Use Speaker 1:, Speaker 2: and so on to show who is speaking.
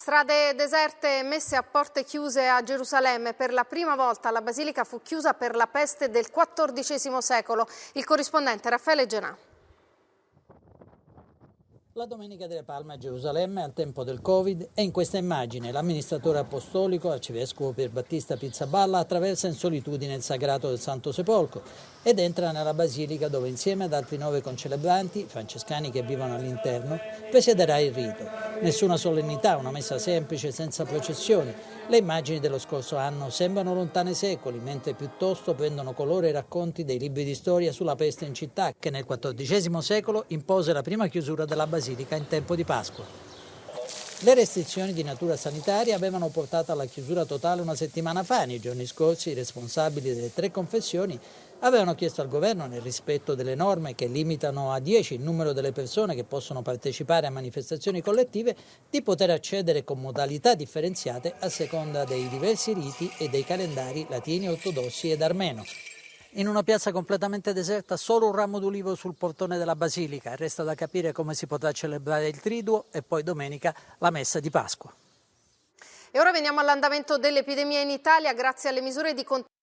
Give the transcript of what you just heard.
Speaker 1: Strade deserte messe a porte chiuse a Gerusalemme. Per la prima volta la basilica fu chiusa per la peste del XIV secolo. Il corrispondente Raffaele Genà.
Speaker 2: La Domenica delle Palme a Gerusalemme al tempo del Covid e in questa immagine l'amministratore apostolico, arcivescovo Pierbattista Pizzaballa, attraversa in solitudine il sagrato del Santo Sepolcro ed entra nella basilica dove insieme ad altri 9 concelebranti, francescani che vivono all'interno, presiederà il rito. Nessuna solennità, una messa semplice senza processioni. Le immagini dello scorso anno sembrano lontane secoli, mentre piuttosto prendono colore i racconti dei libri di storia sulla peste in città, che nel XIV secolo impose la prima chiusura della basilica in tempo di Pasqua. Le restrizioni di natura sanitaria avevano portato alla chiusura totale una settimana fa. Nei giorni scorsi i responsabili delle 3 confessioni avevano chiesto al governo, nel rispetto delle norme che limitano a 10 il numero delle persone che possono partecipare a manifestazioni collettive, di poter accedere con modalità differenziate a seconda dei diversi riti e dei calendari latini, ortodossi ed armeno. In una piazza completamente deserta, solo un ramo d'ulivo sul portone della basilica. Resta da capire come si potrà celebrare il Triduo e poi domenica la messa di Pasqua.
Speaker 1: E ora veniamo all'andamento dell'epidemia in Italia. Grazie alle misure di controllo